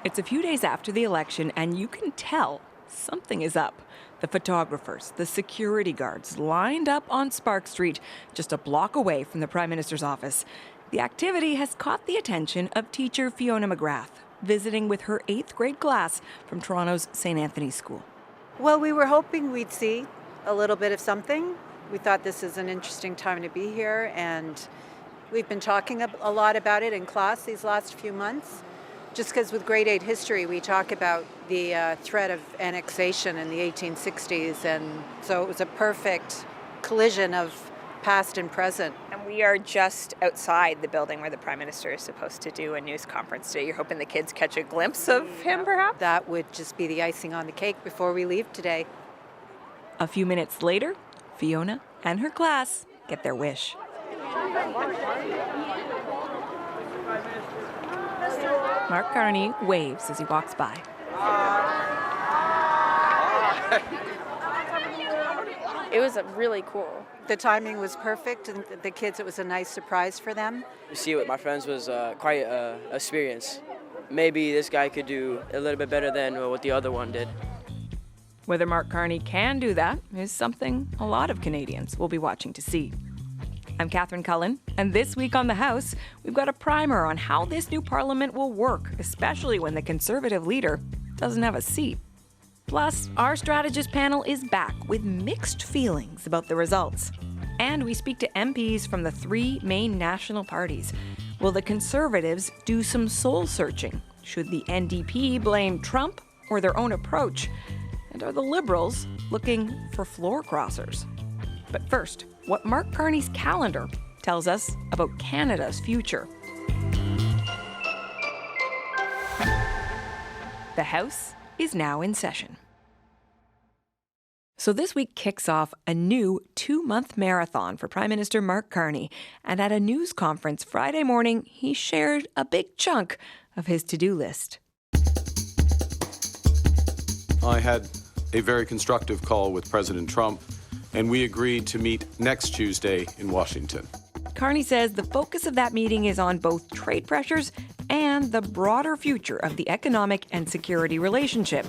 It's a few days after the election, and you can tell something is up. The photographers, the security guards lined up on Spark Street, just a block away from the Prime Minister's office. The activity has caught the attention of teacher Fiona McGrath, visiting with her 8th grade class from Toronto's St. Anthony's School. Well, we were hoping we'd see a little bit of something. We thought this is an interesting time to be here, and we've been talking a lot about it in class these last few months. Just because with grade 8 history, we talk about the threat of annexation in the 1860s, and so it was a perfect collision of past and present. And we are just outside the building where the Prime Minister is supposed to do a news conference today. You're hoping the kids catch a glimpse of him, perhaps? That would just be the icing on the cake before we leave today. A few minutes later, Fiona and her class get their wish. Mark Carney waves as he walks by. It was really cool. The timing was perfect, and the kids, it was a nice surprise for them. To see with my friends was quite an experience. Maybe this guy could do a little bit better than what the other one did. Whether Mark Carney can do that is something a lot of Canadians will be watching to see. I'm Catherine Cullen, and this week on The House, we've got a primer on how this new parliament will work, especially when the Conservative leader doesn't have a seat. Plus, our strategist panel is back with mixed feelings about the results. And we speak to MPs from the 3 main national parties. Will the Conservatives do some soul-searching? Should the NDP blame Trump or their own approach? And are the Liberals looking for floor crossers? But first, what Mark Carney's calendar tells us about Canada's future. The House is now in session. So this week kicks off a new 2-month marathon for Prime Minister Mark Carney. And at a news conference Friday morning, he shared a big chunk of his to-do list. I had a very constructive call with President Trump, and we agreed to meet next Tuesday in Washington. Carney says the focus of that meeting is on both trade pressures and the broader future of the economic and security relationship.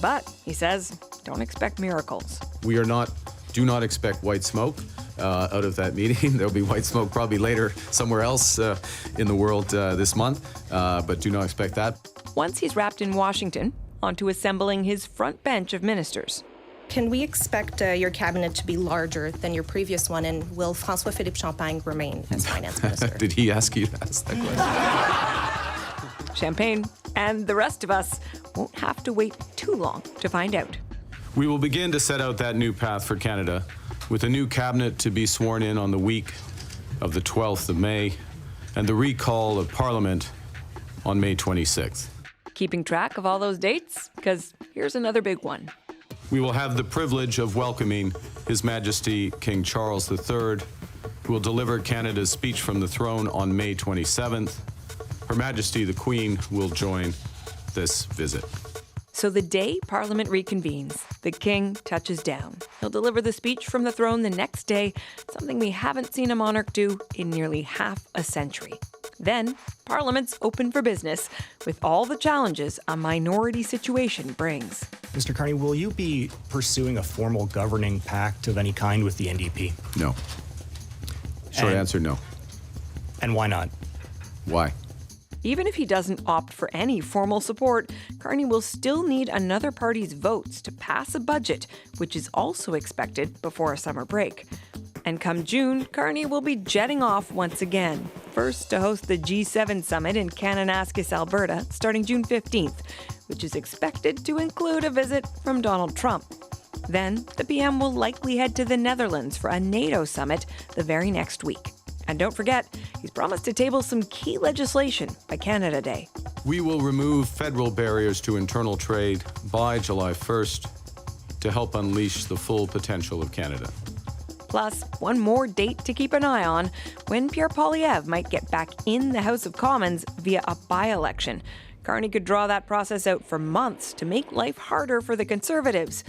But, he says, don't expect miracles. Do not expect white smoke out of that meeting. There'll be white smoke probably later somewhere else in the world this month, but do not expect that. Once he's wrapped in Washington, on to assembling his front bench of ministers. Can we expect your cabinet to be larger than your previous one, and will François-Philippe Champagne remain as finance minister? Did he ask you to ask that question? Champagne and the rest of us won't have to wait too long to find out. We will begin to set out that new path for Canada with a new cabinet to be sworn in on the week of the 12th of May and the recall of Parliament on May 26th. Keeping track of all those dates? Because here's another big one. We will have the privilege of welcoming His Majesty King Charles III, who will deliver Canada's speech from the throne on May 27th. Her Majesty the Queen will join this visit. So the day Parliament reconvenes, the King touches down. He'll deliver the speech from the throne the next day, something we haven't seen a monarch do in nearly half a century. Then, Parliament's open for business, with all the challenges a minority situation brings. Mr. Carney, will you be pursuing a formal governing pact of any kind with the NDP? No. Short answer, no. And why not? Why? Even if he doesn't opt for any formal support, Carney will still need another party's votes to pass a budget, which is also expected before a summer break. And come June, Carney will be jetting off once again. First to host the G7 summit in Kananaskis, Alberta, starting June 15th, which is expected to include a visit from Donald Trump. Then, the PM will likely head to the Netherlands for a NATO summit the very next week. And don't forget, he's promised to table some key legislation by Canada Day. We will remove federal barriers to internal trade by July 1st to help unleash the full potential of Canada. Plus, one more date to keep an eye on, when Pierre Poilievre might get back in the House of Commons via a by-election. Carney could draw that process out for months to make life harder for the Conservatives.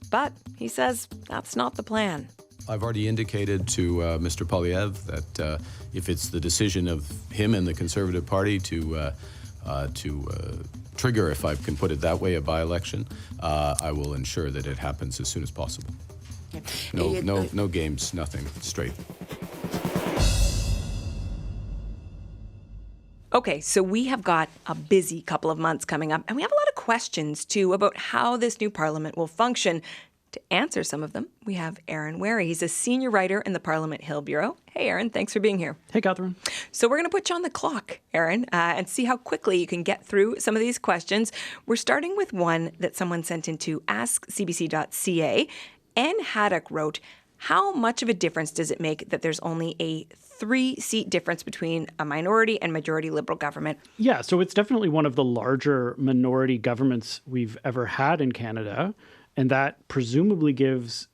But he says that's not the plan. I've already indicated to Mr. Poilievre that if it's the decision of him and the Conservative Party to to trigger, if I can put it that way, a by-election, I will ensure that it happens as soon as possible. No games, nothing, straight. Okay, so we have got a busy couple of months coming up, and we have a lot of questions, too, about how this new parliament will function. To answer some of them, we have Aaron Wherry. He's a senior writer in the Parliament Hill Bureau. Hey, Aaron, thanks for being here. Hey, Catherine. So we're going to put you on the clock, Aaron, and see how quickly you can get through some of these questions. We're starting with one that someone sent into askcbc.ca. Anne Haddock wrote, how much of a difference does it make that there's only a 3-seat difference between a minority and majority Liberal government? Yeah, so it's definitely one of the larger minority governments we've ever had in Canada. And that presumably gives,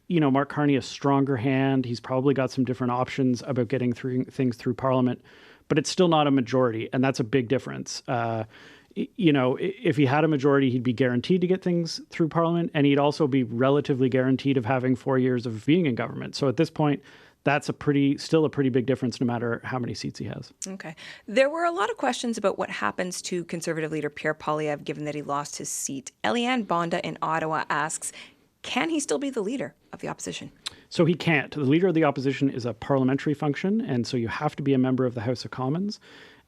Mark Carney a stronger hand. He's probably got some different options about getting things through Parliament, but it's still not a majority. And that's a big difference. If he had a majority, he'd be guaranteed to get things through Parliament, and he'd also be relatively guaranteed of having 4 years of being in government. So at this point, that's still a pretty big difference no matter how many seats he has. Okay. There were a lot of questions about what happens to Conservative leader Pierre Poilievre given that he lost his seat. Eliane Bonda in Ottawa asks, can he still be the leader of the opposition? So he can't. The leader of the opposition is a parliamentary function, and so you have to be a member of the House of Commons.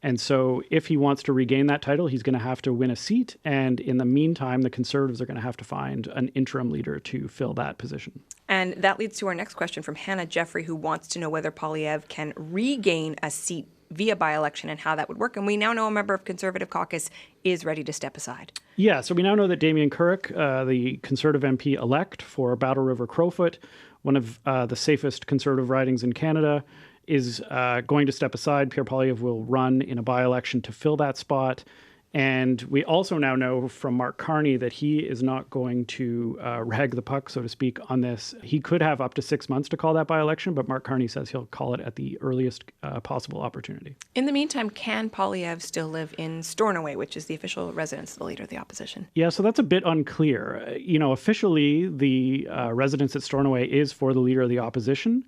And so if he wants to regain that title, he's going to have to win a seat. And in the meantime, the Conservatives are going to have to find an interim leader to fill that position. And that leads to our next question from Hannah Jeffrey, who wants to know whether Poilievre can regain a seat via by-election and how that would work. And we now know a member of Conservative caucus is ready to step aside. Yeah, so we now know that Damien Carrick, the Conservative MP-elect for Battle River Crowfoot, one of the safest Conservative ridings in Canada, is going to step aside. Pierre Poilievre will run in a by-election to fill that spot. And we also now know from Mark Carney that he is not going to rag the puck, so to speak, on this. He could have up to 6 months to call that by-election, but Mark Carney says he'll call it at the earliest possible opportunity. In the meantime, can Poilievre still live in Stornoway, which is the official residence of the leader of the opposition? Yeah, so that's a bit unclear. Officially, the residence at Stornoway is for the leader of the opposition.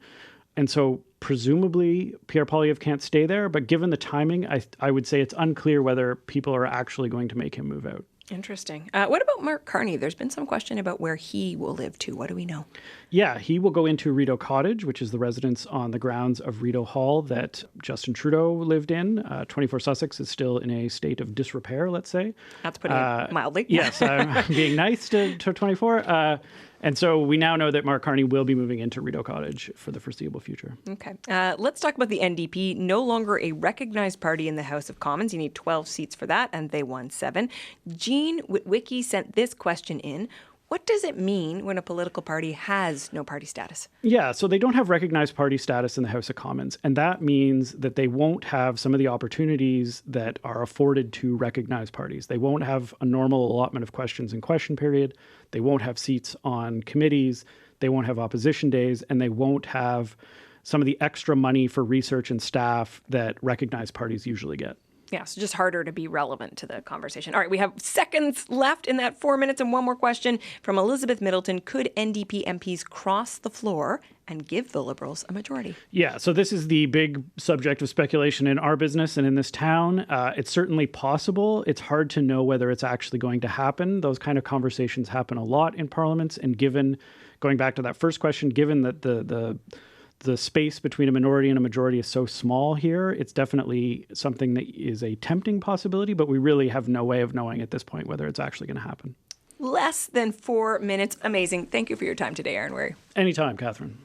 And so presumably Pierre Poilievre can't stay there, but given the timing, I would say it's unclear whether people are actually going to make him move out. Interesting. What about Mark Carney? There's been some question about where he will live too. What do we know? Yeah, he will go into Rideau Cottage, which is the residence on the grounds of Rideau Hall that Justin Trudeau lived in. 24 Sussex is still in a state of disrepair, let's say. That's putting it mildly. Yes, I'm being nice to 24. And so we now know that Mark Carney will be moving into Rideau Cottage for the foreseeable future. Okay. Let's talk about the NDP. No longer a recognized party in the House of Commons. You need 12 seats for that, and they won 7. Jean Witwicky sent this question in. What does it mean when a political party has no party status? Yeah, so they don't have recognized party status in the House of Commons, and that means that they won't have some of the opportunities that are afforded to recognized parties. They won't have a normal allotment of questions in question period. They won't have seats on committees. They won't have opposition days, and they won't have some of the extra money for research and staff that recognized parties usually get. Yeah, so just harder to be relevant to the conversation. All right, we have seconds left in that 4 minutes, and one more question from Elizabeth Middleton. Could NDP MPs cross the floor and give the Liberals a majority? Yeah, so this is the big subject of speculation in our business and in this town. It's certainly possible. It's hard to know whether it's actually going to happen. Those kind of conversations happen a lot in parliaments, and given, going back to that first question, given that the space between a minority and a majority is so small here, it's definitely something that is a tempting possibility, but we really have no way of knowing at this point whether it's actually going to happen. Less than 4 minutes. Amazing. Thank you for your time today, Aaron Wherry. Anytime, Catherine.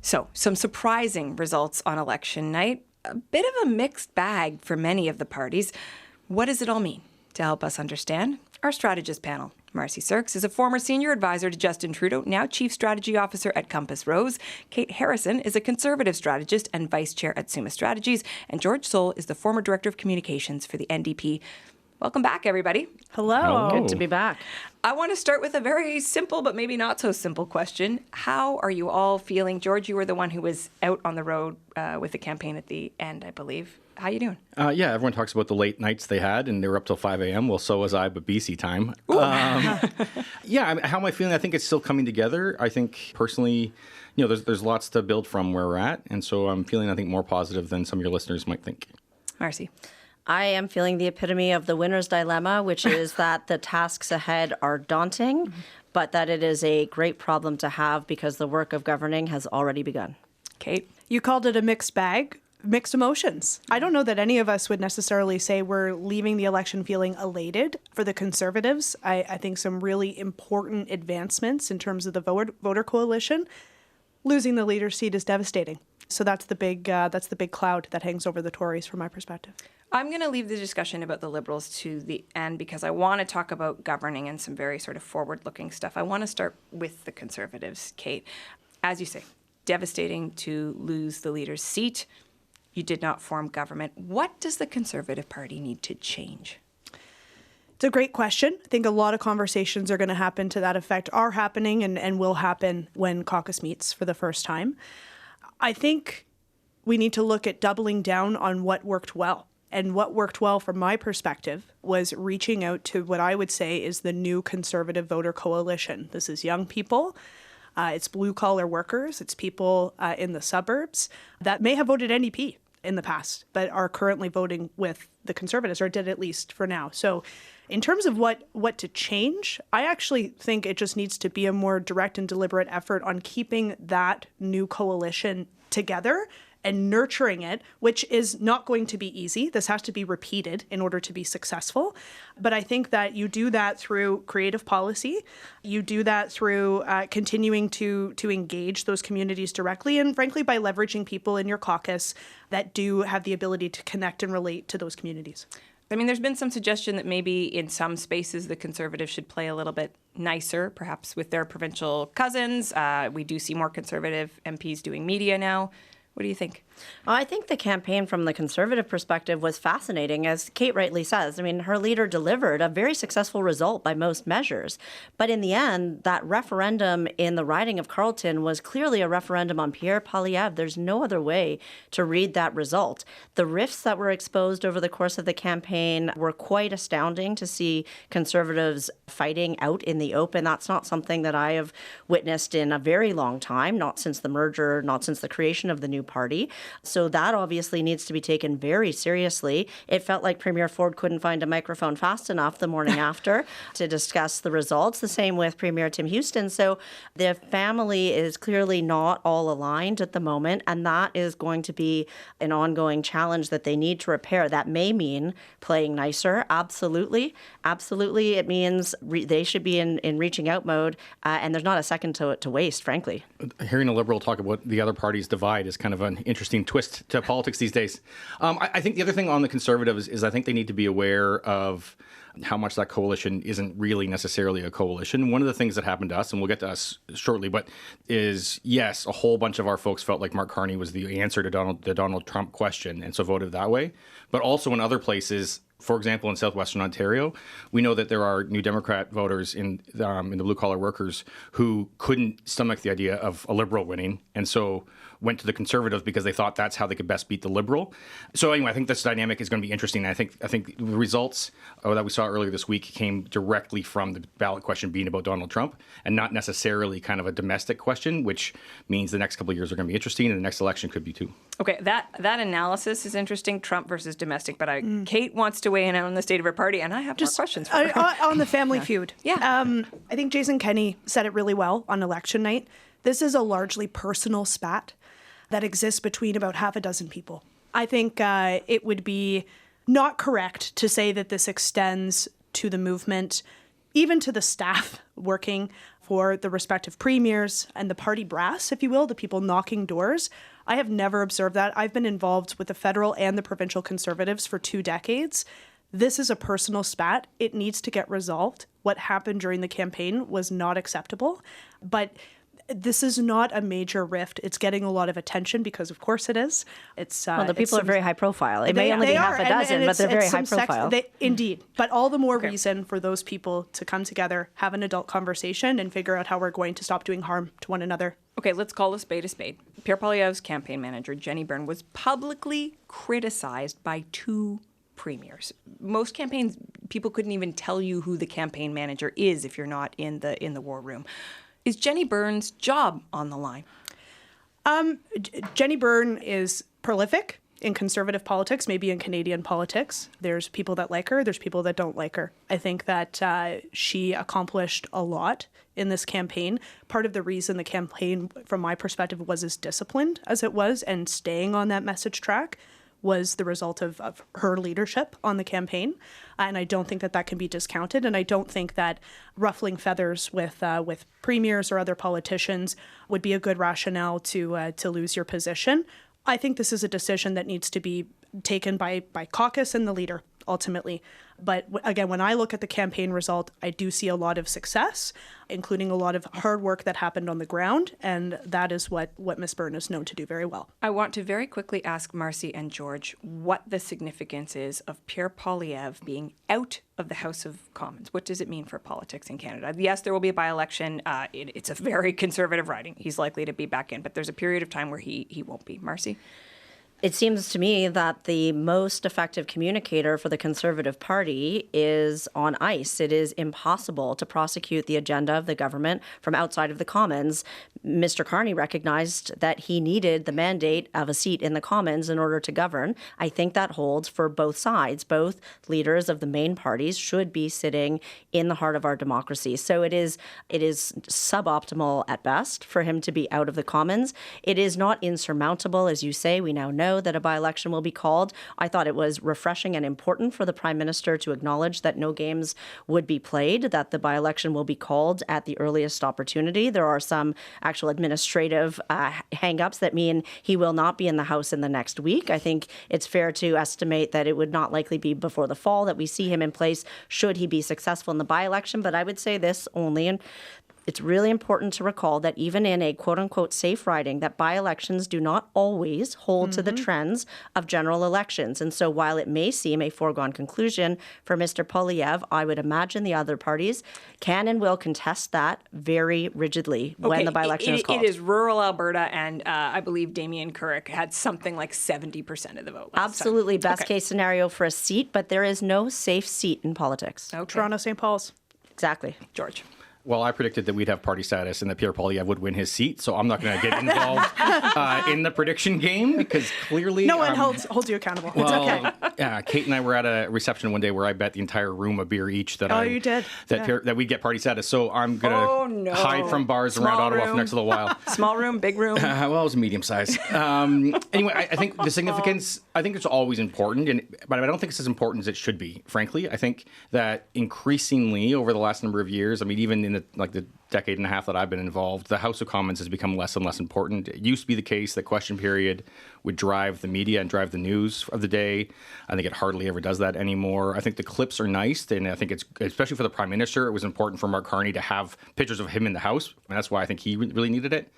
So, some surprising results on election night. A bit of a mixed bag for many of the parties. What does it all mean? To help us understand, our strategist panel. Marcy Serks is a former senior advisor to Justin Trudeau, now chief strategy officer at Compass Rose. Kate Harrison is a conservative strategist and vice chair at Summa Strategies. And George Soule is the former director of communications for the NDP. Welcome back, everybody. Hello. Good to be back. I want to start with a very simple, but maybe not so simple question. How are you all feeling? George, you were the one who was out on the road with the campaign at the end, I believe. How you doing? Yeah, everyone talks about the late nights they had, and they were up till 5 a.m. Well, so was I, but BC time. Yeah, how am I feeling? I think it's still coming together. I think, personally, there's lots to build from where we're at. And so I'm feeling, I think, more positive than some of your listeners might think. Marcy. I am feeling the epitome of the winner's dilemma, which is that the tasks ahead are daunting, but that it is a great problem to have because the work of governing has already begun. Kate? You called it a mixed bag, mixed emotions. I don't know that any of us would necessarily say we're leaving the election feeling elated. For the Conservatives, I think some really important advancements in terms of the voter coalition. Losing the leader's seat is devastating. So that's the big cloud that hangs over the Tories from my perspective. I'm going to leave the discussion about the Liberals to the end because I want to talk about governing and some very sort of forward-looking stuff. I want to start with the Conservatives, Kate. As you say, devastating to lose the leader's seat. You did not form government. What does the Conservative Party need to change? It's a great question. I think a lot of conversations are going to happen to that effect, are happening and will happen when caucus meets for the first time. I think we need to look at doubling down on what worked well. And what worked well from my perspective was reaching out to what I would say is the new Conservative voter coalition. This is young people. It's blue-collar workers. It's people in the suburbs that may have voted NDP in the past, but are currently voting with the Conservatives, or did at least for now. So in terms of what to change, I actually think it just needs to be a more direct and deliberate effort on keeping that new coalition together and nurturing it, which is not going to be easy. This has to be repeated in order to be successful. But I think that you do that through creative policy. You do that through continuing to engage those communities directly, and frankly, by leveraging people in your caucus that do have the ability to connect and relate to those communities. I mean, there's been some suggestion that maybe in some spaces the Conservatives should play a little bit nicer, perhaps with their provincial cousins. We do see more Conservative MPs doing media now. What do you think? I think the campaign from the Conservative perspective was fascinating, as Kate rightly says. I mean, her leader delivered a very successful result by most measures. But in the end, that referendum in the riding of Carleton was clearly a referendum on Pierre Poilievre. There's no other way to read that result. The rifts that were exposed over the course of the campaign were quite astounding to see Conservatives fighting out in the open. That's not something that I have witnessed in a very long time, not since the merger, not since the creation of the new party. So that obviously needs to be taken very seriously. It felt like Premier Ford couldn't find a microphone fast enough the morning after to discuss the results. The same with Premier Tim Houston. So the family is clearly not all aligned at the moment, and that is going to be an ongoing challenge that they need to repair. That may mean playing nicer. Absolutely. Absolutely. It means they should be in reaching out mode, and there's not a second to waste, frankly. Hearing a Liberal talk about the other parties' divide is kind of an interesting twist to politics these days. I think the other thing on the Conservatives is I think they need to be aware of how much that coalition isn't really necessarily a coalition. One of the things that happened to us, and we'll get to us shortly, but is, yes, a whole bunch of our folks felt like Mark Carney was the answer to the Donald Trump question, and so voted that way. But also in other places, for example, in southwestern Ontario, we know that there are New Democrat voters in the blue-collar workers who couldn't stomach the idea of a Liberal winning, and so went to the Conservatives because they thought that's how they could best beat the Liberal. So anyway, I think this dynamic is going to be interesting. I think the results that we saw earlier this week came directly from the ballot question being about Donald Trump, and not necessarily kind of a domestic question, which means the next couple of years are going to be interesting, and the next election could be too. Okay, that analysis is interesting, Trump versus domestic, but Kate wants to weigh in on the state of her party, and I have more questions for her. On the family feud. Yeah. I think Jason Kenney said it really well on election night. This is a largely personal spat that exists between about half a dozen people. I think it would be not correct to say that this extends to the movement, even to the staff working for the respective premiers and the party brass, if you will, the people knocking doors. I have never observed that. I've been involved with the federal and the provincial Conservatives for 2 decades. This is a personal spat. It needs to get resolved. What happened during the campaign was not acceptable, but this is not a major rift. It's getting a lot of attention because, of course, it is. It's well, the people are very high profile. It may only be half a dozen, but they're very high profile. Indeed. But all the more reason for those people to come together, have an adult conversation, and figure out how we're going to stop doing harm to one another. Okay, let's call a spade a spade. Pierre Poilievre's campaign manager, Jenny Byrne, was publicly criticized by 2 premiers. Most campaigns, people couldn't even tell you who the campaign manager is if you're not in the war room. Is Jenny Byrne's job on the line? Jenny Byrne is prolific in Conservative politics, maybe in Canadian politics. There's people that like her. There's people that don't like her. I think that she accomplished a lot in this campaign. Part of the reason the campaign, from my perspective, was as disciplined as it was and staying on that message track was the result of her leadership on the campaign. And I don't think that that can be discounted. And I don't think that ruffling feathers with premiers or other politicians would be a good rationale to lose your position. I think this is a decision that needs to be taken by caucus and the leader, ultimately. But again, when I look at the campaign result, I do see a lot of success, including a lot of hard work that happened on the ground. And that is what Ms. Byrne is known to do very well. I want to very quickly ask Marcy and George what the significance is of Pierre Poilievre being out of the House of Commons. What does it mean for politics in Canada? Yes, there will be a by-election. It's a very conservative riding. He's likely to be back in, but there's a period of time where he won't be. Marcy? It seems to me that the most effective communicator for the Conservative Party is on ice. It is impossible to prosecute the agenda of the government from outside of the Commons. Mr. Carney recognized that he needed the mandate of a seat in the Commons in order to govern. I think that holds for both sides. Both leaders of the main parties should be sitting in the heart of our democracy. So it is suboptimal at best for him to be out of the Commons. It is not insurmountable, as you say. We now know that a by-election will be called. I thought it was refreshing and important for the Prime Minister to acknowledge that no games would be played, that the by-election will be called at the earliest opportunity. There are some actual administrative hang-ups that mean he will not be in the House in the next week. I think it's fair to estimate that it would not likely be before the fall that we see him in place should he be successful in the by-election. But I would say this only, and it's really important to recall that even in a quote-unquote safe riding, that by-elections do not always hold to the trends of general elections. And so while it may seem a foregone conclusion for Mr. Poilievre, I would imagine the other parties can and will contest that very rigidly when the by-election is called. It is rural Alberta, and I believe Damien Carrick had something like 70% of the vote. Absolutely. Best case scenario for a seat, but there is no safe seat in politics. Okay. Toronto, St. Paul's. Exactly. George? Well, I predicted that we'd have party status and that Pierre Poilievre would win his seat, so I'm not going to get involved in the prediction game because clearly... No one holds you accountable. Well, it's okay. Yeah, Kate and I were at a reception one day where I bet the entire room a beer each that you did? that we'd get party status. So I'm going to hide from bars around Ottawa for the next little while. Small room, big room? Well, it was medium size. Anyway, I think the significance, I think it's always important, but I don't think it's as important as it should be, frankly. I think that increasingly over the last number of years, I mean, even in the decade and a half that I've been involved, the House of Commons has become less and less important. It used to be the case that question period would drive the media and drive the news of the day. I think it hardly ever does that anymore. I think the clips are nice, and I think it's, especially for the Prime Minister, it was important for Mark Carney to have pictures of him in the House, and that's why I think he really needed it.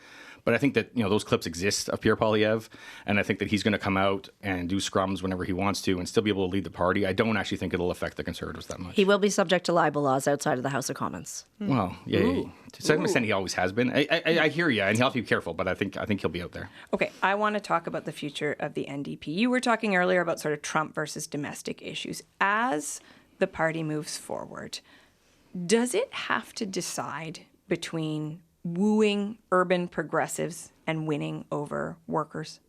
But I think that, those clips exist of Pierre Poilievre, and I think that he's going to come out and do scrums whenever he wants to and still be able to lead the party. I don't actually think it'll affect the Conservatives that much. He will be subject to libel laws outside of the House of Commons. Well, yeah. To some extent, he always has been. I hear you, and he'll have to be careful, but I think he'll be out there. Okay, I want to talk about the future of the NDP. You were talking earlier about sort of Trump versus domestic issues. As the party moves forward, does it have to decide between wooing urban progressives and winning over workers?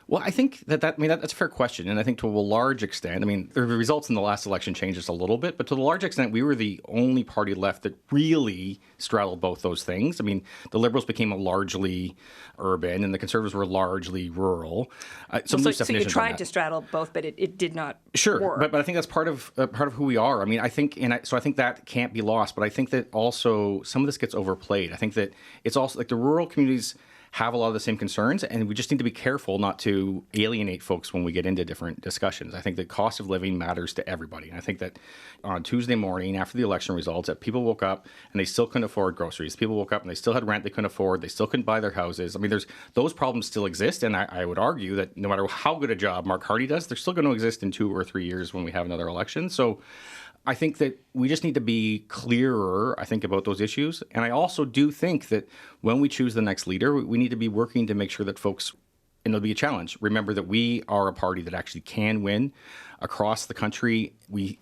Well, I think that's a fair question. And I think to a large extent, the results in the last election changed us a little bit, but to the large extent, we were the only party left that really straddled both those things. The Liberals became largely urban and the Conservatives were largely rural. So you tried to straddle both, but it did not work. But I think that's part of who we are. I think that can't be lost. But I think that also some of this gets overplayed. I think that it's also like the rural communities have a lot of the same concerns, and we just need to be careful not to alienate folks when we get into different discussions. I think that cost of living matters to everybody. And I think that on Tuesday morning after the election results, that people woke up and they still couldn't afford groceries. People woke up and they still had rent they couldn't afford. They still couldn't buy their houses. Those problems still exist, and I would argue that no matter how good a job Mark Carney does, they're still going to exist in 2 or 3 years when we have another election. So I think that we just need to be clearer, about those issues. And I also do think that when we choose the next leader, we need to be working to make sure that folks, and it'll be a challenge, remember that we are a party that actually can win across the country. We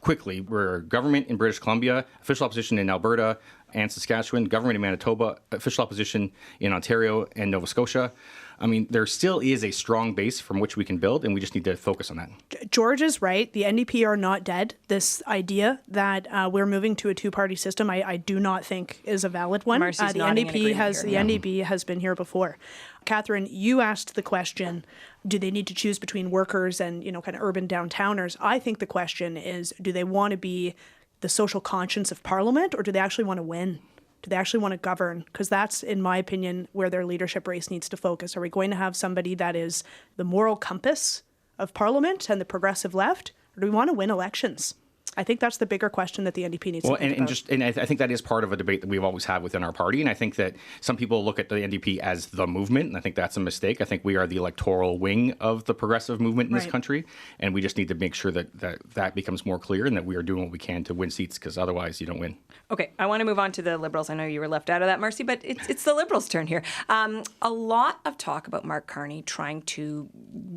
quickly. We're government in British Columbia, official opposition in Alberta and Saskatchewan, government in Manitoba, official opposition in Ontario and Nova Scotia. I mean, there still is a strong base from which we can build, and we just need to focus on that. George is right. The NDP are not dead. This idea that we're moving to a two-party system, I do not think is a valid one. Marcy's The nodding in NDP has been here before. Catherine, you asked the question, do they need to choose between workers and, kind of urban downtowners? I think the question is, do they want to be the social conscience of Parliament, or do they actually want to win? Do they actually want to govern? Because that's, in my opinion, where their leadership race needs to focus. Are we going to have somebody that is the moral compass of Parliament and the progressive left, or do we want to win elections? I think that's the bigger question that the NDP needs to think about. And I think that is part of a debate that we've always had within our party. And I think that some people look at the NDP as the movement, and I think that's a mistake. I think we are the electoral wing of the progressive movement in this country, and we just need to make sure that becomes more clear and that we are doing what we can to win seats, because otherwise you don't win. Okay, I want to move on to the Liberals. I know you were left out of that, Marcy, but it's the Liberals' turn here. A lot of talk about Mark Carney trying to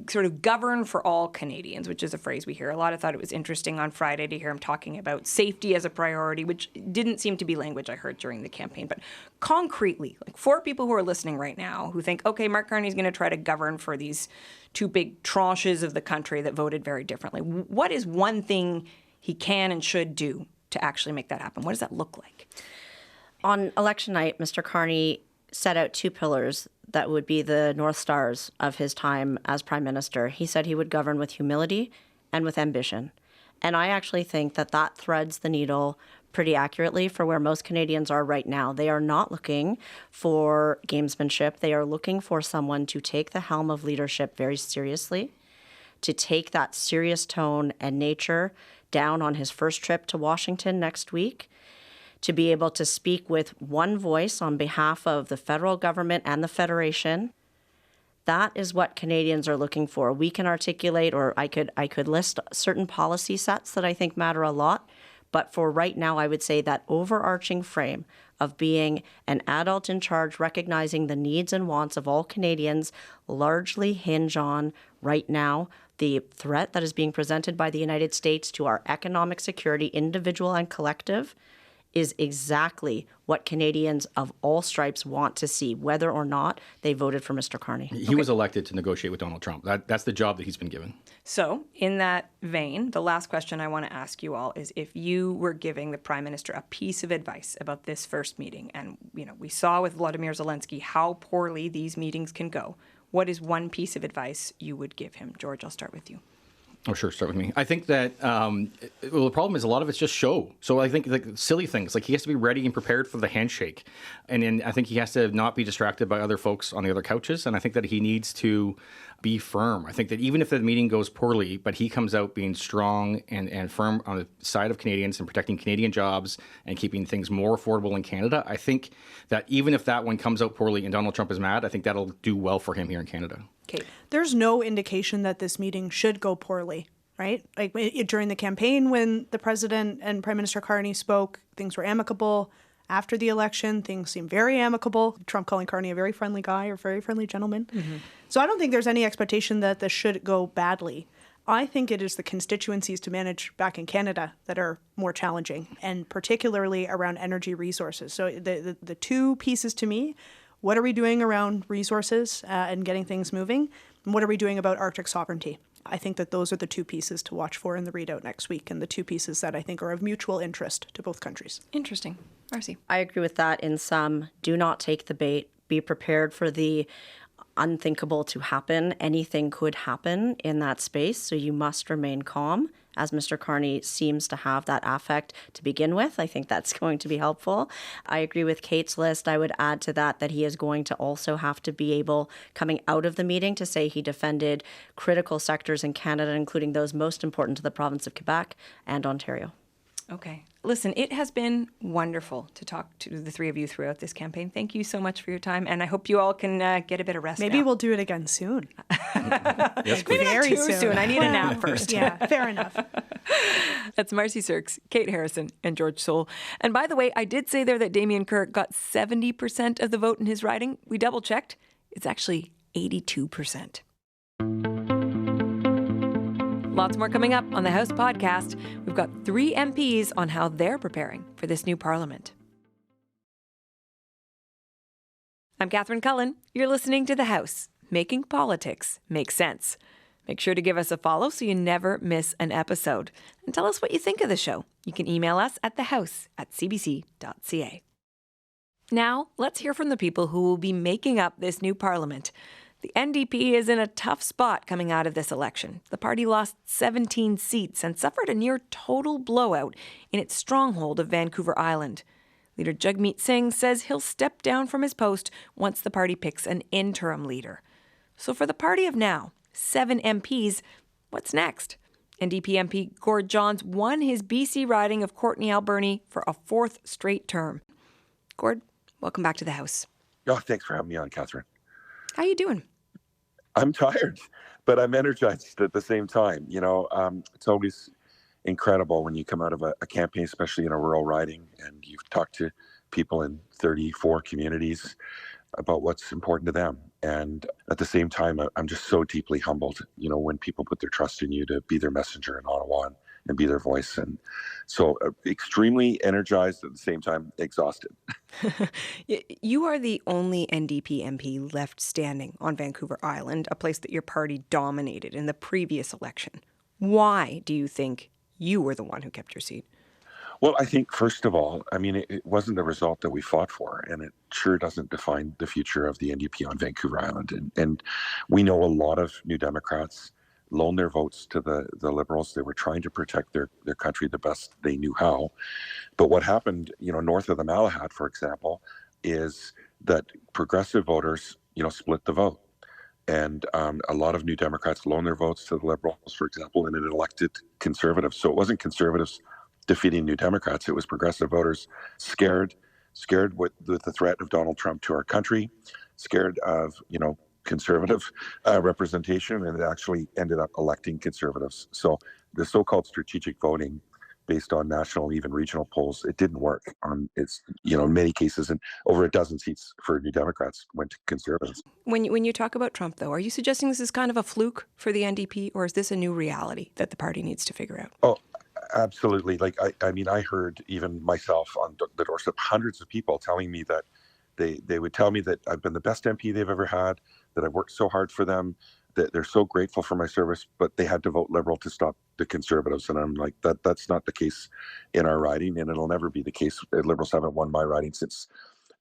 sort of govern for all Canadians, which is a phrase we hear a lot. I thought it was interesting on Friday to hear him talking about safety as a priority, which didn't seem to be language I heard during the campaign. But concretely, like for people who are listening right now who think, okay, Mark Carney's going to try to govern for these two big tranches of the country that voted very differently, what is one thing he can and should do to actually make that happen? What does that look like? On election night, Mr. Carney set out two pillars that would be the North Stars of his time as Prime Minister. He said he would govern with humility and with ambition. And I actually think that threads the needle pretty accurately for where most Canadians are right now. They are not looking for gamesmanship. They are looking for someone to take the helm of leadership very seriously, to take that serious tone and nature down on his first trip to Washington next week, to be able to speak with one voice on behalf of the federal government and the Federation. That is what Canadians are looking for. We can articulate, or I could list certain policy sets that I think matter a lot. But for right now, I would say that overarching frame of being an adult in charge, recognizing the needs and wants of all Canadians, largely hinge on, right now, the threat that is being presented by the United States to our economic security, individual and collective, is exactly what Canadians of all stripes want to see, whether or not they voted for Mr. Carney. He was elected to negotiate with Donald Trump. That's the job that he's been given. So, in that vein, the last question I want to ask you all is, if you were giving the Prime Minister a piece of advice about this first meeting, and we saw with Vladimir Zelensky how poorly these meetings can go, what is one piece of advice you would give him? George, I'll start with you. Oh, sure. Start with me. I think that, the problem is a lot of it's just show. So I think silly things, like he has to be ready and prepared for the handshake. And then I think he has to not be distracted by other folks on the other couches. And I think that he needs to be firm. I think that even if the meeting goes poorly, but he comes out being strong and firm on the side of Canadians and protecting Canadian jobs and keeping things more affordable in Canada, I think that even if that one comes out poorly and Donald Trump is mad, I think that'll do well for him here in Canada. Kate. There's no indication that this meeting should go poorly, right? Like during the campaign, when the president and Prime Minister Carney spoke, things were amicable. After the election, things seemed very amicable. Trump calling Carney a very friendly guy or very friendly gentleman. Mm-hmm. So I don't think there's any expectation that this should go badly. I think it is the constituencies to manage back in Canada that are more challenging, and particularly around energy resources. So the two pieces to me: what are we doing around resources and getting things moving? And what are we doing about Arctic sovereignty? I think that those are the two pieces to watch for in the readout next week, and the two pieces that I think are of mutual interest to both countries. Interesting. Marcy. I agree with that in some. Do not take the bait. Be prepared for the unthinkable to happen. Anything could happen in that space, so you must remain calm. As Mr. Carney seems to have that affect to begin with, I think that's going to be helpful. I agree with Kate's list. I would add to that he is going to also have to be able, coming out of the meeting, to say he defended critical sectors in Canada, including those most important to the province of Quebec and Ontario. Okay. Listen, it has been wonderful to talk to the three of you throughout this campaign. Thank you so much for your time, and I hope you all can get a bit of rest. Maybe now. We'll do it again soon. Yes, maybe not very too soon. I need a nap first. Yeah, fair enough. That's Marcy Sirks, Kate Harrison, and George Soule. And by the way, I did say there that Damien Kirk got 70% of the vote in his riding. We double-checked. It's actually 82%. Lots more coming up on the House podcast. We've got 3 MPs on how they're preparing for this new parliament. I'm Catherine Cullen. You're listening to The House, making politics make sense. Make sure to give us a follow so you never miss an episode. And tell us what you think of the show. You can email us at thehouse@cbc.ca. Now, let's hear from the people who will be making up this new parliament. The NDP is in a tough spot coming out of this election. The party lost 17 seats and suffered a near total blowout in its stronghold of Vancouver Island. Leader Jagmeet Singh says he'll step down from his post once the party picks an interim leader. So for the party of now, 7 MPs, what's next? NDP MP Gord Johns won his BC riding of Courtenay Alberni for a 4th straight term. Gord, welcome back to the House. Oh, thanks for having me on, Catherine. How you doing? I'm tired, but I'm energized at the same time. It's always incredible when you come out of a campaign, especially in a rural riding, and you've talked to people in 34 communities about what's important to them. And at the same time, I'm just so deeply humbled, when people put their trust in you to be their messenger in Ottawa and be their voice. And so extremely energized, at the same time, exhausted. You are the only NDP MP left standing on Vancouver Island, a place that your party dominated in the previous election. Why do you think you were the one who kept your seat? Well, I think, first of all, it wasn't the result that we fought for, and it sure doesn't define the future of the NDP on Vancouver Island. And we know a lot of New Democrats loaned their votes to the Liberals. They were trying to protect their country the best they knew how. But what happened, north of the Malahat, for example, is that progressive voters, split the vote. And a lot of New Democrats loaned their votes to the Liberals, for example, and it elected Conservatives. So it wasn't Conservatives defeating New Democrats. It was progressive voters scared with the threat of Donald Trump to our country, scared of, conservative representation, and it actually ended up electing Conservatives. So the so-called strategic voting based on national, even regional polls, it didn't work. It's, in many cases, and over a dozen seats for New Democrats went to Conservatives. When you talk about Trump, though, are you suggesting this is kind of a fluke for the NDP, or is this a new reality that the party needs to figure out? Oh, absolutely. I heard even myself on the doorstep, hundreds of people telling me that they would tell me that I've been the best MP they've ever had, that I've worked so hard for them, that they're so grateful for my service, but they had to vote Liberal to stop the Conservatives. And I'm like, that's not the case in our riding, and it'll never be the case. Liberals haven't won my riding since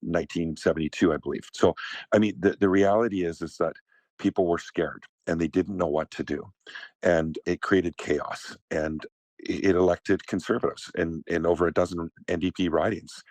1972, I believe. So, the reality is that people were scared and they didn't know what to do. And it created chaos. And it elected Conservatives in over a dozen NDP ridings,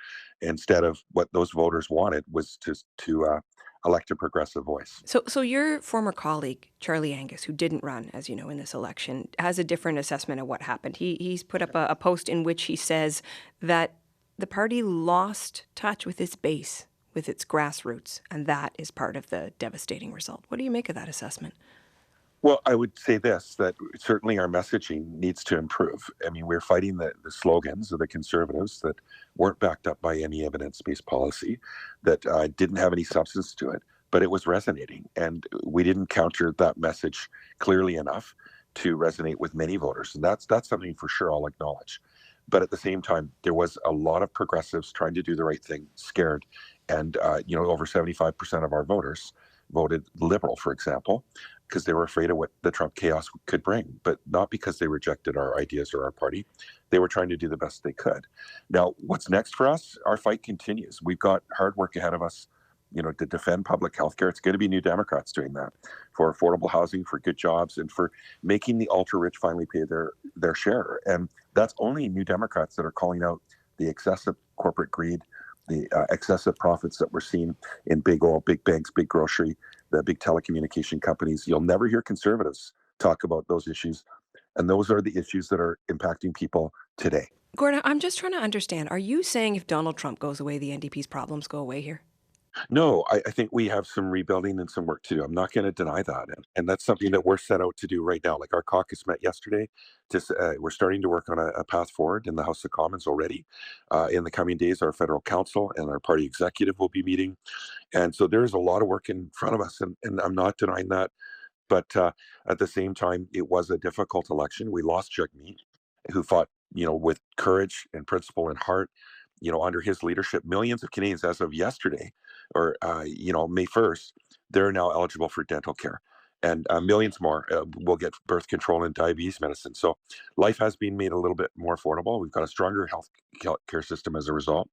instead of what those voters wanted was to elect a progressive voice. So your former colleague, Charlie Angus, who didn't run, as you know, in this election, has a different assessment of what happened. He's put up a post in which he says that the party lost touch with its base, with its grassroots, and that is part of the devastating result. What do you make of that assessment? Well, I would say this, that certainly our messaging needs to improve. We're fighting the slogans of the Conservatives that weren't backed up by any evidence-based policy, that didn't have any substance to it, but it was resonating. And we didn't counter that message clearly enough to resonate with many voters. And that's something for sure I'll acknowledge. But at the same time, there was a lot of progressives trying to do the right thing, scared. And, over 75% of our voters voted Liberal, for example, because they were afraid of what the Trump chaos could bring, but not because they rejected our ideas or our party. They were trying to do the best they could. Now, what's next for us? Our fight continues. We've got hard work ahead of us, to defend public health care. It's going to be New Democrats doing that, for affordable housing, for good jobs, and for making the ultra-rich finally pay their share. And that's only New Democrats that are calling out the excessive corporate greed, the excessive profits that we're seeing in big oil, big banks, big grocery, the big telecommunication companies. You'll never hear Conservatives talk about those issues. And those are the issues that are impacting people today. Gordon, I'm just trying to understand. Are you saying if Donald Trump goes away, the NDP's problems go away here? No, I think we have some rebuilding and some work to do. I'm not going to deny that. And that's something that we're set out to do right now. Like our caucus met yesterday. We're starting to work on a path forward in the House of Commons already. In the coming days, our federal council and our party executive will be meeting. And so there's a lot of work in front of us. And I'm not denying that. But at the same time, it was a difficult election. We lost Jagmeet, who fought, with courage and principle and heart. Under his leadership, millions of Canadians, as of yesterday, or May 1st, they're now eligible for dental care, and millions more will get birth control and diabetes medicine. So life has been made a little bit more affordable. We've got a stronger health care system as a result,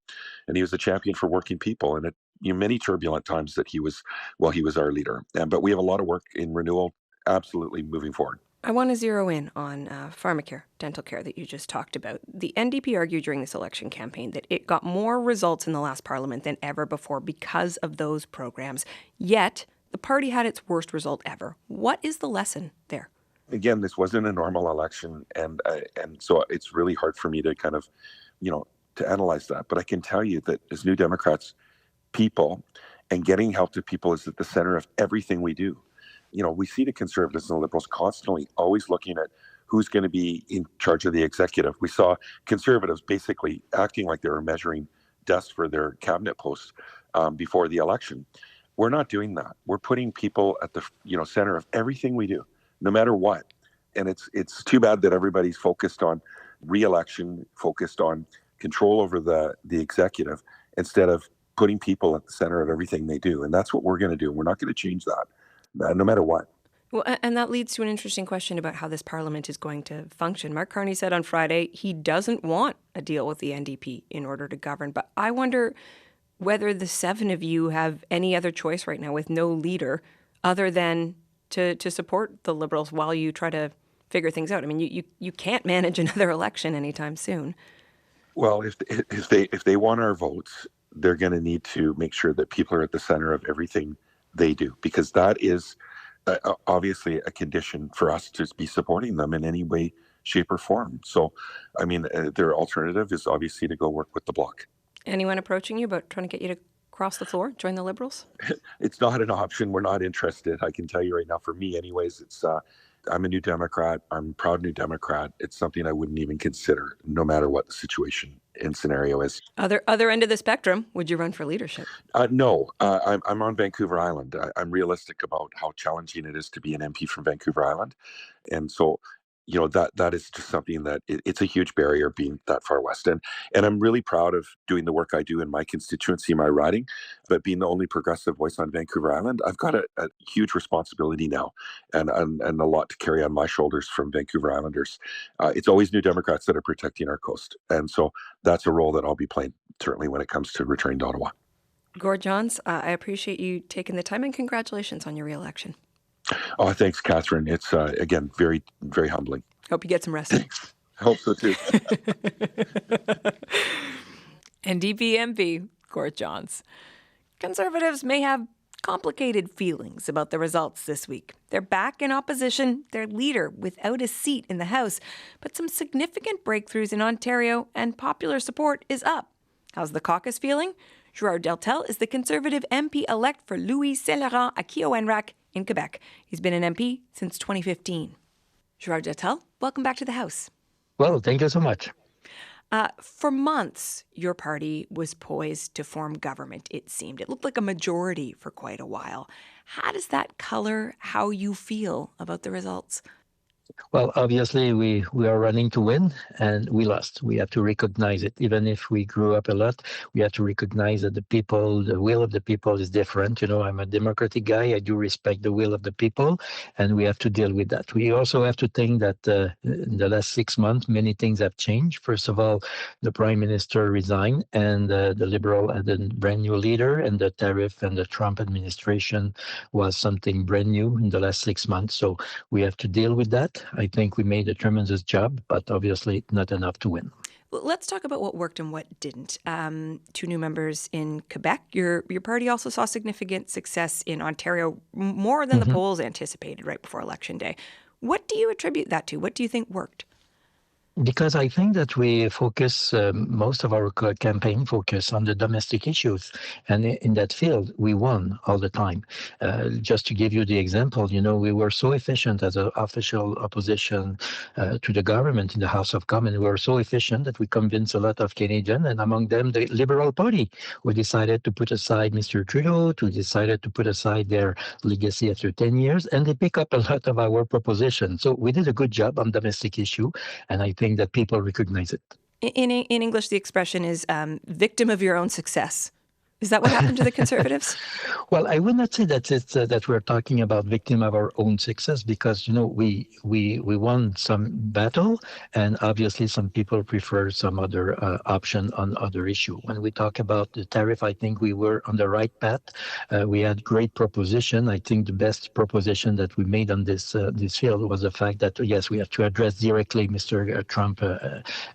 and he was a champion for working people. And many turbulent times that he was our leader. But we have a lot of work in renewal, absolutely moving forward. I want to zero in on pharmacare, dental care that you just talked about. The NDP argued during this election campaign that it got more results in the last parliament than ever before because of those programs. Yet, the party had its worst result ever. What is the lesson there? Again, this wasn't a normal election, and so it's really hard for me to kind of, to analyze that. But I can tell you that as New Democrats, people and getting help to people is at the center of everything we do. We see the Conservatives and the Liberals constantly always looking at who's going to be in charge of the executive. We saw Conservatives basically acting like they were measuring desks for their cabinet posts before the election. We're not doing that. We're putting people at the center of everything we do, no matter what. And it's too bad that everybody's focused on re-election, focused on control over the executive, instead of putting people at the center of everything they do. And that's what we're going to do. We're not going to change that, no matter what. Well, and that leads to an interesting question about how this parliament is going to function. Mark Carney said on Friday he doesn't want a deal with the NDP in order to govern. But I wonder whether the seven of you have any other choice right now with no leader other than to support the Liberals while you try to figure things out. I mean, you can't manage another election anytime soon. Well, if they want our votes, they're going to need to make sure that people are at the center of everything they do, because that is obviously a condition for us to be supporting them in any way, shape, or form. So, I mean, their alternative is obviously to go work with the Bloc. Anyone approaching you about trying to get you to cross the floor, join the Liberals? It's not an option. We're not interested. I can tell you right now, for me anyways, it's I'm a New Democrat. I'm a proud New Democrat. It's something I wouldn't even consider, no matter what the situation and scenario is. Other end of the spectrum, would you run for leadership? No, I'm on Vancouver Island. I'm realistic about how challenging it is to be an MP from Vancouver Island. And so, that is just something that it's a huge barrier being that far west. And I'm really proud of doing the work I do in my constituency, my riding, but being the only progressive voice on Vancouver Island, I've got a huge responsibility now and a lot to carry on my shoulders from Vancouver Islanders. It's always New Democrats that are protecting our coast. And so that's a role that I'll be playing, certainly when it comes to returning to Ottawa. Gord Johns, I appreciate you taking the time, and congratulations on your re-election. Oh, thanks, Catherine. It's, again, very, very humbling. Hope you get some rest. Thanks. I hope so, too. NDP MP Gord Johns. Conservatives may have complicated feelings about the results this week. They're back in opposition, their leader without a seat in the House, but some significant breakthroughs in Ontario and popular support is up. How's the caucus feeling? Gerard Deltel is the Conservative MP-elect for Louis Saint-Laurent à Keowenrac in Quebec. He's been an MP since 2015. Gerard Deltel, welcome back to the House. Well, thank you so much. For months, your party was poised to form government, it seemed. It looked like a majority for quite a while. How does that color how you feel about the results? Well, obviously, we are running to win, and we lost. We have to recognize it. Even if we grew up a lot, we have to recognize that the will of the people is different. I'm a democratic guy. I do respect the will of the people, and we have to deal with that. We also have to think that in the last 6 months, many things have changed. First of all, the Prime Minister resigned, and the Liberal had a brand new leader, and the tariff and the Trump administration was something brand new in the last 6 months. So we have to deal with that. I think we made a tremendous job, but obviously not enough to win. Let's talk about what worked and what didn't. 2 new members in Quebec. Your party also saw significant success in Ontario, more than the polls anticipated right before Election Day. What do you attribute that to? What do you think worked? Because I think that we focus, most of our campaign focus on the domestic issues. And in that field, we won all the time. Just to give you the example, we were so efficient as an official opposition to the government in the House of Commons. We were so efficient that we convinced a lot of Canadians, and among them the Liberal Party, who decided to put aside Mr. Trudeau, who decided to put aside their legacy after 10 years, and they pick up a lot of our propositions. So we did a good job on domestic issue, and I think that people recognize it. In English, the expression is victim of your own success. Is that what happened to the Conservatives? Well, I would not say that it's that we're talking about victim of our own success, because we won some battle, and obviously some people prefer some other option on other issue. When we talk about the tariff, I think we were on the right path. We had great proposition. I think the best proposition that we made on this field was the fact that yes, we have to address directly Mr. Trump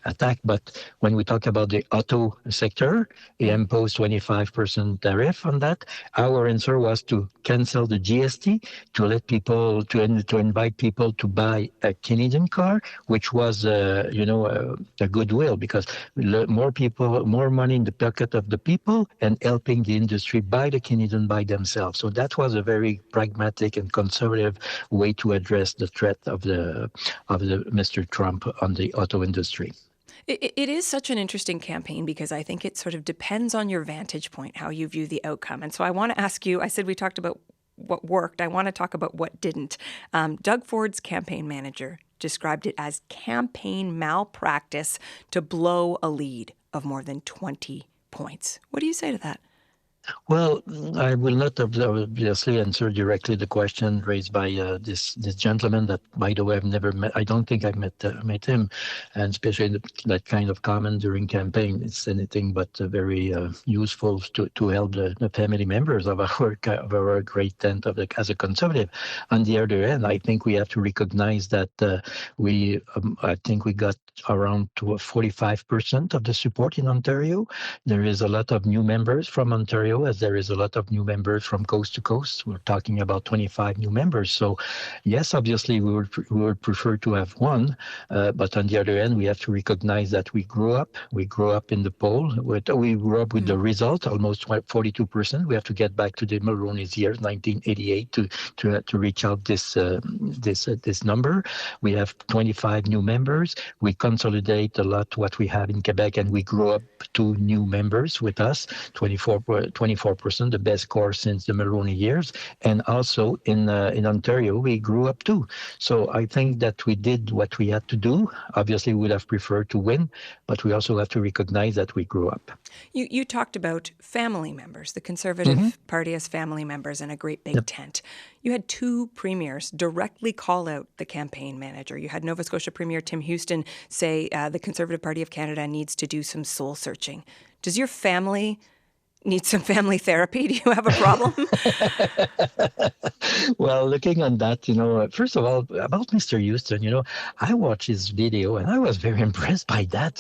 attack. But when we talk about the auto sector, he imposed 25% tariff on that. Our answer was to cancel the GST, to let people, to invite people to buy a Canadian car, which was, a goodwill, because more people, more money in the pocket of the people, and helping the industry buy the Canadian by themselves. So that was a very pragmatic and conservative way to address the threat of the Mr. Trump on the auto industry. It is such an interesting campaign because I think it sort of depends on your vantage point, how you view the outcome. And so I want to ask you, I said we talked about what worked. I want to talk about what didn't. Doug Ford's campaign manager described it as campaign malpractice to blow a lead of more than 20 points. What do you say to that? Well, I will not obviously answer directly the question raised by this gentleman that, by the way, I've never met. I don't think I've met him, and especially that kind of comment during campaign. It's anything but very useful to help the family members of our great tent as a conservative. On the other hand, I think we have to recognize that I think we got around 45% of the support in Ontario. There is a lot of new members from Ontario, as there is a lot of new members from coast to coast. We're talking about 25 new members. So yes, obviously we would prefer to have one, but on the other hand, we have to recognize that we grew up in the poll. We grew up with the result, almost 42%. We have to get back to the Mulroney's years, 1988, to reach out this number. We have 25 new members. We consolidate a lot what we have in Quebec, and we grew up 2 new members with us, 24%, the best score since the Mulroney years. And also in Ontario, we grew up too. So I think that we did what we had to do. Obviously, we would have preferred to win, but we also have to recognize that we grew up. You talked about family members. The Conservative Party has family members in a great big tent. You had 2 premiers directly call out the campaign manager. You had Nova Scotia Premier Tim Houston say the Conservative Party of Canada needs to do some soul searching. Does your family need some family therapy? Do you have a problem? Well, looking on that, first of all, about Mr. Houston, I watched his video and I was very impressed by that.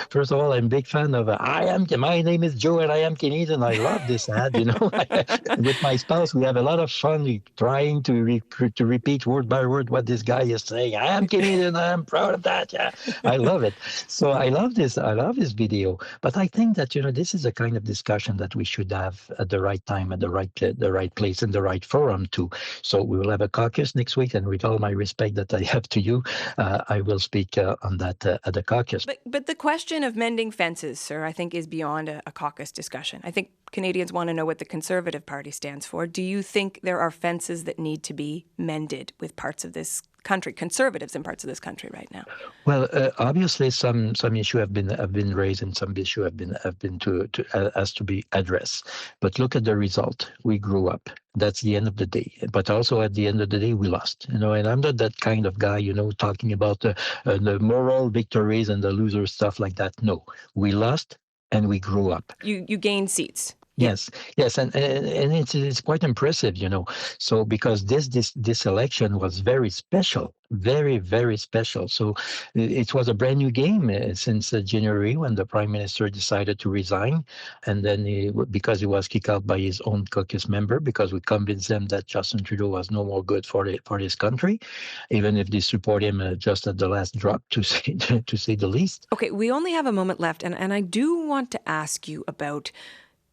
First of all, I'm a big fan of my name is Joe and I am Canadian. I love this ad. With my spouse, we have a lot of fun trying to repeat word by word what this guy is saying. I am Canadian. I am proud of that. Yeah, I love it. So I love this. I love this video. But I think that this is a kind of discussion that we should have at the right time, at the right place, and the right forum too. So we will have a caucus next week, and with all my respect that I have to you, I will speak on that at the caucus. But the question of mending fences, sir, I think is beyond a caucus discussion. I think Canadians want to know what the Conservative Party stands for. Do you think there are fences that need to be mended with parts of this country, Conservatives in parts of this country right now? Well, obviously some issue have been raised, and some issue have been has to be addressed. But look at the result. We grew up. That's the end of the day. But also at the end of the day, we lost. And I'm not that kind of guy, talking about the moral victories and the loser stuff like that. No, we lost and we grew up. You gained seats. Yes, yes, and it's quite impressive, you know. So because this election was very special, very special. So it was a brand new game since January when the prime minister decided to resign, and then because he was kicked out by his own caucus member because we convinced them that Justin Trudeau was no more good for this country, even if they support him just at the last drop to say the least. Okay, we only have a moment left, and I do want to ask you about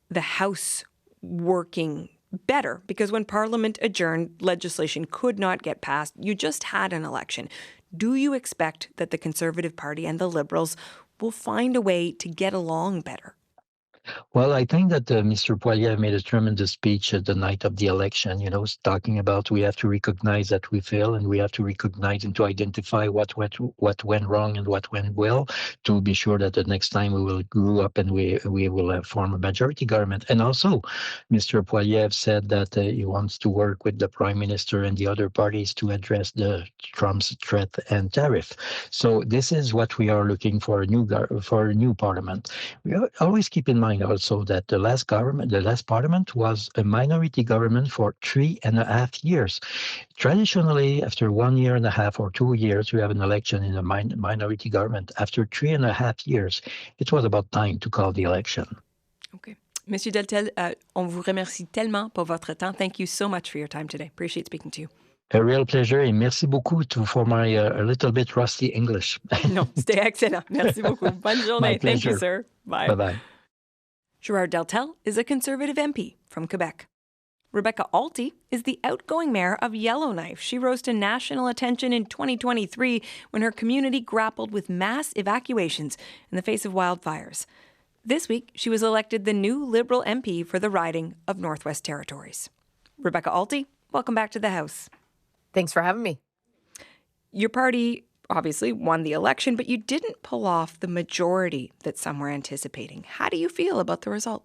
the House working better, because when Parliament adjourned, legislation could not get passed. You just had an election. Do you expect that the Conservative Party and the Liberals will find a way to get along better? Well, I think that Mr. Poilievre made a tremendous speech the night of the election, you know, talking about we have to recognize that we failed and we have to recognize and to identify what went wrong and what went well to be sure that the next time we will grow up and we will form a majority government. And also, Mr. Poilievre said that he wants to work with the Prime Minister and the other parties to address the Trump's threat and tariff. So this is what we are looking for a new parliament. We always keep in mind also that the last parliament was a minority government for 3.5 years. Traditionally, after 1 year and a half or 2 years, we have an election in a minority government. After 3.5 years, it was about time to call the election. Okay. Monsieur Deltel, on vous remercie tellement pour votre temps. Thank you so much for your time today. Appreciate speaking to you. A real pleasure, et merci beaucoup for my a little bit rusty English. Non, c'était excellent. Merci beaucoup. Bonne journée. Thank you, sir. Bye. Bye-bye. Gerard Deltel is a Conservative MP from Quebec. Rebecca Alty is the outgoing mayor of Yellowknife. She rose to national attention in 2023 when her community grappled with mass evacuations in the face of wildfires. This week, she was elected the new Liberal MP for the riding of Northwest Territories. Rebecca Alty, welcome back to the House. Thanks for having me. Your party obviously won the election, but you didn't pull off the majority that some were anticipating. How do you feel about the result?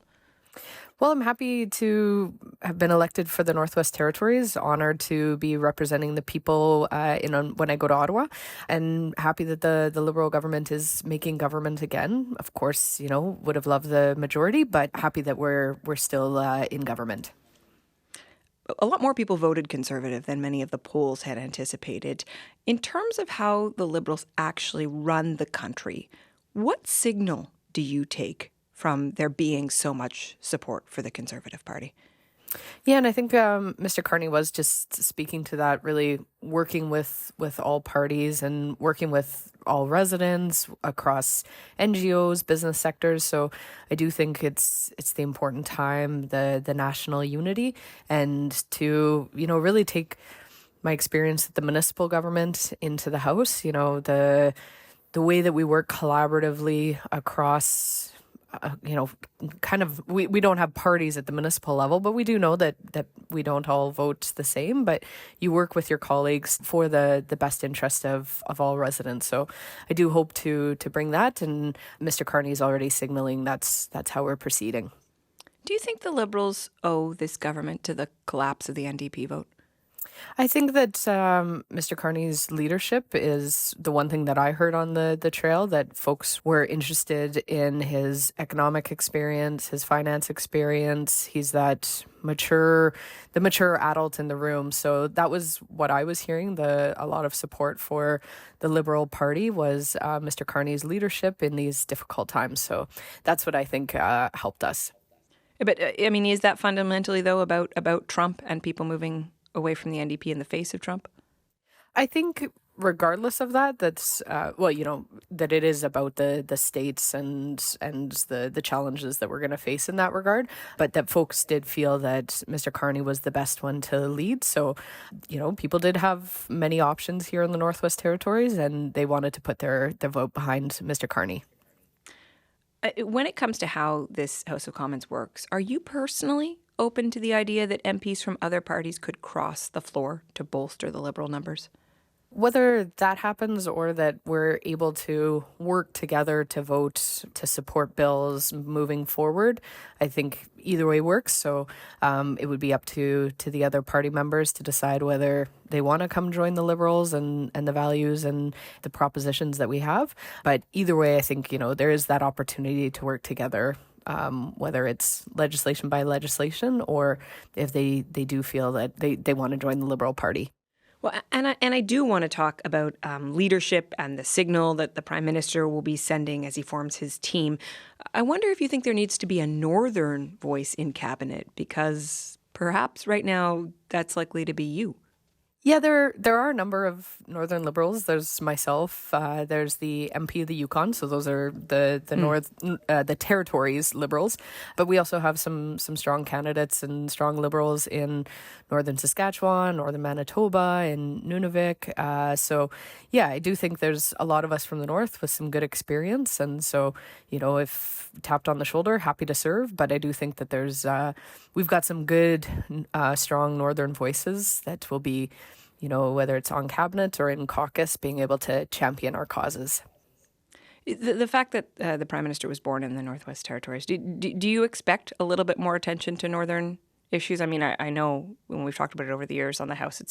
Well, I'm happy to have been elected for the Northwest Territories, honored to be representing the people when I go to Ottawa, and happy that the Liberal government is making government again. Of course, you know, would have loved the majority, but happy that we're still in government. A lot more people voted Conservative than many of the polls had anticipated. In terms of how the Liberals actually run the country, what signal do you take from there being so much support for the Conservative Party? Yeah, and I think Mr. Carney was just speaking to that, really working with all parties and working with all residents across NGOs, business sectors. So I do think it's the important time, the national unity, and to, you know, really take my experience at the municipal government into the House. You know, the way that we work collaboratively across. We don't have parties at the municipal level, but we do know that we don't all vote the same, but you work with your colleagues for the best interest of all residents. So I do hope to bring that, and Mr. Carney is already signaling that's how we're proceeding. Do you think the Liberals owe this government to the collapse of the NDP vote? I think that Mr. Carney's leadership is the one thing that I heard on the trail, that folks were interested in his economic experience, his finance experience. He's the mature adult in the room. So that was what I was hearing. A lot of support for the Liberal Party was Mr. Carney's leadership in these difficult times. So that's what I think helped us. But I mean, is that fundamentally, though, about Trump and people moving away from the NDP in the face of Trump? I think regardless of that, that's, that it is about the states and the challenges that we're going to face in that regard, but that folks did feel that Mr. Carney was the best one to lead. So, you know, people did have many options here in the Northwest Territories, and they wanted to put their vote behind Mr. Carney. When it comes to how this House of Commons works, are you personally open to the idea that MPs from other parties could cross the floor to bolster the Liberal numbers? Whether that happens or that we're able to work together to vote to support bills moving forward, I think either way works. So it would be up to the other party members to decide whether they want to come join the Liberals and the values and the propositions that we have. But either way, I think, you know, there is that opportunity to work together whether it's legislation by legislation or if they do feel that they want to join the Liberal Party. Well, and I do want to talk about leadership and the signal that the Prime Minister will be sending as he forms his team. I wonder if you think there needs to be a Northern voice in Cabinet, because perhaps right now that's likely to be you. Yeah, there are a number of Northern Liberals. There's myself. There's the MP of the Yukon. So those are the territories Liberals. But we also have some strong candidates and strong Liberals in Northern Saskatchewan, Northern Manitoba, and Nunavik. So yeah, I do think there's a lot of us from the North with some good experience. And so, if tapped on the shoulder, happy to serve. But I do think that we've got some good, strong Northern voices that will be, whether it's on Cabinet or in caucus, being able to champion our causes. The fact that the Prime Minister was born in the Northwest Territories, do you expect a little bit more attention to Northern issues? I mean, I know when we've talked about it over the years on the House,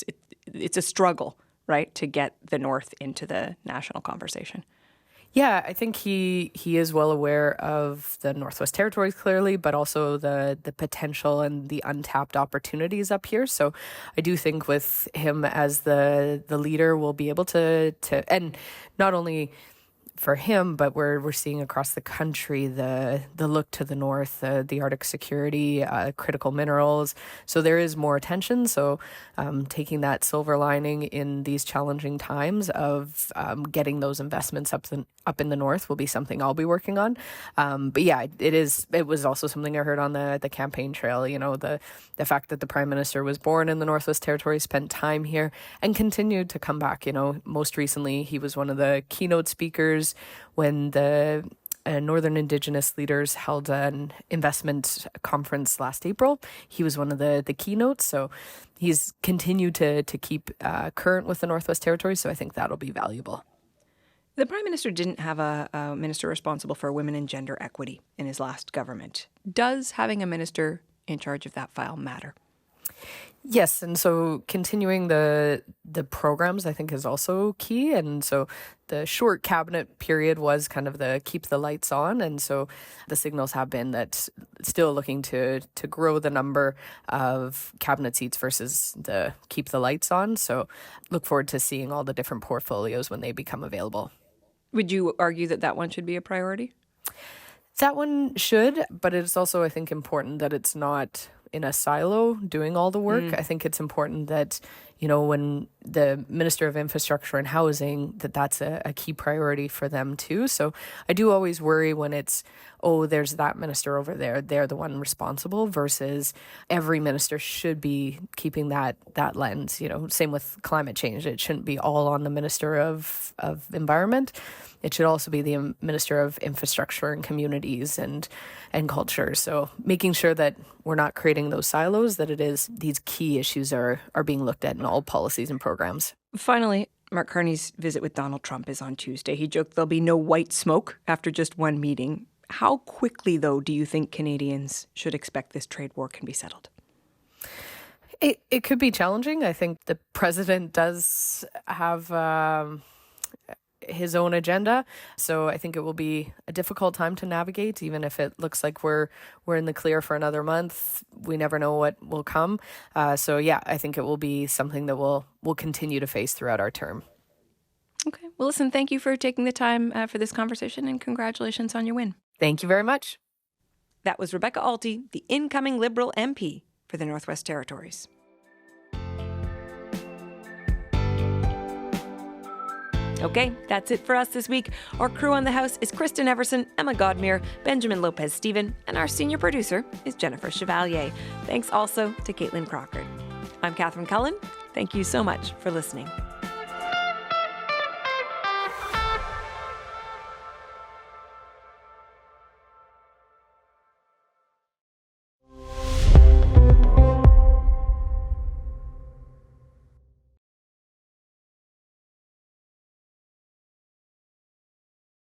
it's a struggle, right, to get the North into the national conversation. Yeah, I think he is well aware of the Northwest Territories clearly, but also the potential and the untapped opportunities up here. So I do think with him as the leader, we'll be able to and not only for him, but we're seeing across the country the look to the north, the Arctic security, critical minerals. So there is more attention. So taking that silver lining in these challenging times of getting those investments up in the north will be something I'll be working on. But yeah, it was also something I heard on the campaign trail. The fact that the Prime Minister was born in the Northwest Territories, spent time here, and continued to come back. Most recently he was one of the keynote speakers when the Northern Indigenous leaders held an investment conference last April. He was one of the keynotes, so he's continued to keep current with the Northwest Territories, so I think that'll be valuable. The Prime Minister didn't have a minister responsible for women and gender equity in his last government. Does having a minister in charge of that file matter? Yes, and so continuing the programs I think is also key. And so the short cabinet period was kind of the keep the lights on, and so the signals have been that still looking to grow the number of cabinet seats versus the keep the lights on. So look forward to seeing all the different portfolios when they become available. Would you argue that one should be a priority? That one should, but it's also, I think, important that it's not in a silo doing all the work. I think it's important that, when the Minister of Infrastructure and Housing, that's a key priority for them too. So I do always worry when it's, there's that minister over there, they're the one responsible, versus every minister should be keeping that lens. Same with climate change. It shouldn't be all on the Minister of Environment. It should also be the Minister of Infrastructure and Communities and Culture. So making sure that we're not creating those silos, that it is these key issues are being looked at in all policies and programs. Finally, Mark Carney's visit with Donald Trump is on Tuesday. He joked there'll be no white smoke after just one meeting. How quickly, though, do you think Canadians should expect this trade war can be settled? It could be challenging. I think the president does have his own agenda. So I think it will be a difficult time to navigate, even if it looks like we're in the clear for another month. We never know what will come. So yeah, I think it will be something that we'll continue to face throughout our term. Okay. Well, listen, thank you for taking the time for this conversation, and congratulations on your win. Thank you very much. That was Rebecca Alty, the incoming Liberal MP for the Northwest Territories. Okay, that's it for us this week. Our crew on the House is Kristen Everson, Emma Godmere, Benjamin Lopez-Steven, and our senior producer is Jennifer Chevalier. Thanks also to Caitlin Crocker. I'm Catherine Cullen. Thank you so much for listening.